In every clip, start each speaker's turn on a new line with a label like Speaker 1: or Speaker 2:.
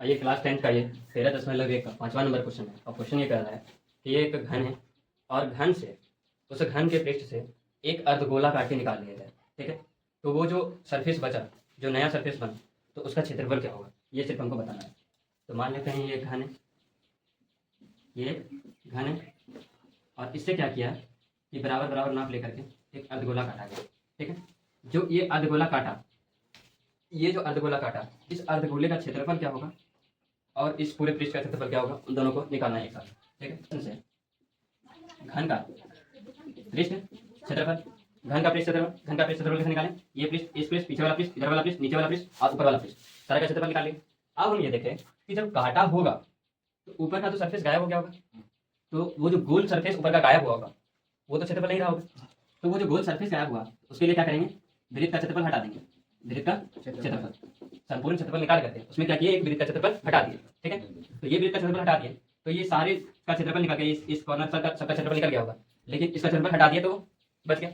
Speaker 1: ये क्लास 10 का ये 13.1 का 5वां नंबर क्वेश्चन है। और क्वेश्चन ये कह रहा है कि ये एक घन है और घन से उस घन के पृष्ठ से एक अर्धगोला काट के निकाल लिया जाए। ठीक है, तो वो जो सरफेस बचा, जो नया सरफेस बना, तो उसका क्षेत्रफल क्या होगा, ये सिर्फ हमको बताना है। तो मान लेते हैं ये घन है, ये घन है और इससे क्या किया कि बराबर बराबर नाप लेकर के एक अर्धगोला काटा गया। ठीक है, जो ये अर्धगोला काटा, ये जो अर्धगोला काटा, इस अर्धगोले का क्षेत्रफल क्या होगा और इस पूरे पृष्ठ का क्षेत्रफल क्या होगा, उन दोनों को निकालना है एक साथ। ठीक है, से घन का पृष्ठ क्षेत्रफल, घन का पृष्ठ क्षेत्रफल, घन का पृष्ठ क्षेत्रफल कैसे निकालें, ये पृष्ठ, इस पृष्ठ, पीछे वाला पृष्ठ, इधर वाला पृष्ठ, नीचे वाला पृष्ठ और ऊपर वाला पृष्ठ, सारा का क्षेत्रफल निकाल लेंगे। अब हम ये देखें कि जब काटा होगा तो ऊपर का तो सरफेस गायब हो गया होगा, तो वो जो गोल सरफेस ऊपर का गायब हुआ होगा वो तो क्षेत्रफल नहीं रहा होगा। तो वो जो गोल सरफेस गायब हुआ उसके लिए क्या करेंगे, वृत्त का क्षेत्रफल हटा देंगे, वृत्त का क्षेत्रफल, संपूर्ण क्षेत्रफल निकाल करके उसमें क्या किए, एक वृत्त का क्षेत्रफल हटा दिए। ठीक है, तो ये वृत्त का क्षेत्रफल हटा दिए तो ये सारे का क्षेत्रफल निकल गया, इस कॉर्नर सबका क्षेत्रफल निकल गया होगा, लेकिन इसका क्षेत्रफल हटा दिया तो बच गया।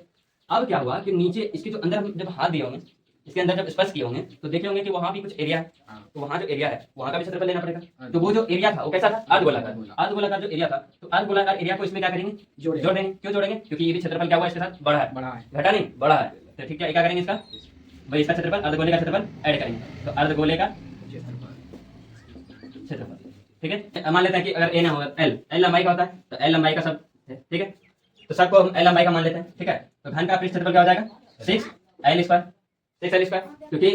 Speaker 1: अब क्या हुआ कि नीचे इसके जो अंदर हम जब हाथ दिए होंगे, इसके अंदर जब स्पर्श किए होंगे तो देखे होंगे कि वहां भी कुछ एरिया है, तो वहां जो एरिया है वहां का भी क्षेत्रफल लेना पड़ेगा। तो वो जो एरिया था वो कैसा था, अर्धगोलाकार, अर्धगोलाकार जो एरिया था, तो अर्धगोलाकार एरिया को इसमें क्या करेंगे, जोड़ देंगे। क्यों जोड़ेंगे, क्योंकि ये भी क्षेत्रफल क्या हुआ इसके साथ, बड़ा है, घटा नहीं, बड़ा है। तो ठीक है, क्या करेंगे, इसका भाई इसका क्षेत्रफल, अर्धगोले का क्षेत्रफल ऐड करेंगे, तो अर्धगोले का क्षेत्रफल। ठीक है, मान लेते हैं कि अगर ए ना होगा, एल लंबाई का होता है, तो एल लंबाई का सब है। ठीक है, तो सबको हम एल लंबाई का मान लेते हैं। ठीक है, तो घन का पृष्ठ क्षेत्रफल क्या हो जाएगा, 6l स्क्वायर, 6l स्क्वायर, क्योंकि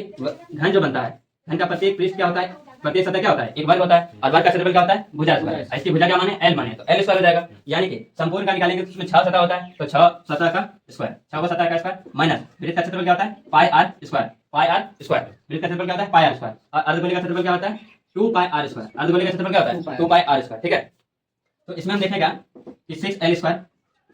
Speaker 1: घन जो बनता है, घन का प्रत्येक पृष्ठ क्या होता है, प्रत्येक सतह क्या होता है, एक वर्ग होता है, और वर्ग का क्षेत्रफल क्या होता है, भुजा स्क्वायर। इसकी भुजा क्या माने, एल माने, तो एल स्क्वायर हो जाएगा। यानी कि संपूर्ण का निकालेंगे तो उसमें 6 सतह होता है, तो 6 सतह का स्क्वायर, 6 सतह का स्क्वायर माइनस वृत्त का क्षेत्रफल क्या होता है, pi r square, pi r square, वृत्त का क्षेत्रफल क्या होता है, पाई आर स्क्वायर, और अर्धगोले का क्षेत्रफल क्या होता है, 2 पाई आर स्क्वायर, अर्धगोले का क्षेत्रफल क्या होता है, 2 पाई आर स्क्वायर। ठीक है, तो इसमें हम देखेगा कि 6l स्क्वायर,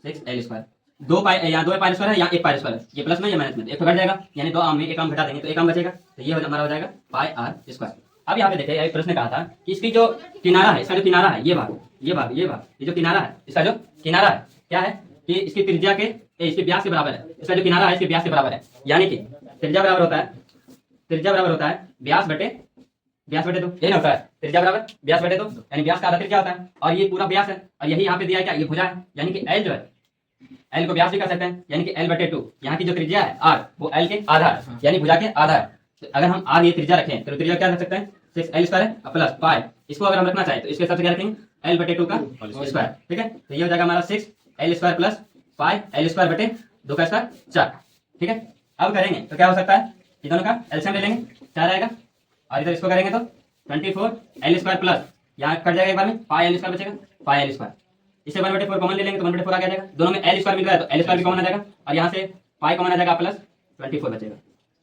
Speaker 1: 6l स्क्वायर, 2 पाई, यहाँ 2 पाई स्क्वायर है, यहाँ 1 पाई स्क्वायर है, ये प्लस में ये माइनस में, एक तो घट जाएगा, यानी 2 आम में 1 आम घटा देंगे तो 1 आम बचेगा, तो ये हमारा हो जाएगा पाई आर स्क्वायर। अब यहाँ पे देखिए, एक प्रश्न कहा था कि इसकी जो किनारा है, इसका जो किनारा है, ये भाग, ये भाग, ये भाग, ये जो किनारा है, इसका जो किनारा है क्या है कि इसकी त्रिज्या के, इसके व्यास के बराबर है, इसका जो किनारा है इसके व्यास के बराबर है। यानी कि त्रिज्या बराबर होता है, त्रिज्या बराबर होता है व्यास बटे 2, यही ना होता है, त्रिज्या बराबर व्यास बटे 2, यानी व्यास का आधा त्रिज्या होता है, और ये पूरा व्यास है, और यही यहाँ पे दिया है क्या, ये भुजा है, यानी कि एल जो है, एल को व्यास भी कर सकते हैं, यानी कि एल बटे 2, यहाँ की जो त्रिज्या है आर, वो एल के आधा है, यानी भुजा के आधा है। तो अगर हम आर ये त्रिज्या रखें तो त्रिज्या क्या रख सकते हैं, 6l स्क्वायर है प्लस पाई, इसको अगर हम रखना चाहें तो इसके साथ क्या रखेंगे, एल बटे 2 का स्क्वायर। ठीक है, तो ये हो जाएगा हमारा 6l square plus pi L square बटे 2 का स्क्वायर 4। ठीक है, अब करेंगे तो क्या हो सकता है, ये दोनों का एलसीएम ले लेंगे, 4 आएगा, और इधर इसको करेंगे तो 24l स्क्वायर प्लस, यहाँ कट जाएगा एक बार में, पाई एल स्क्वायर बचेगा, पाई एल स्क्वायर, इसे 1/4 कॉमन ले लेंगे तो 1/4 आ जाएगा, दोनों में एल स्क्वायर मिल रहा है तो एल स्क्वायर भी कॉमन आ जाएगा, और यहाँ से पाई कॉमन आ जाएगा प्लस 24 बचेगा,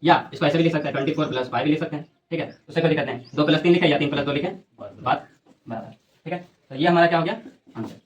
Speaker 1: या इसको ऐसे भी लिख सकते हैं 24 प्लस पाई भी लिख सकते हैं। ठीक है, उससे कोई दिक्कत नहीं, 2 + 3 लिखे या 3 + 2 लिखे, बात बराबर। ठीक है, तो ये हमारा क्या हो गया आंसर।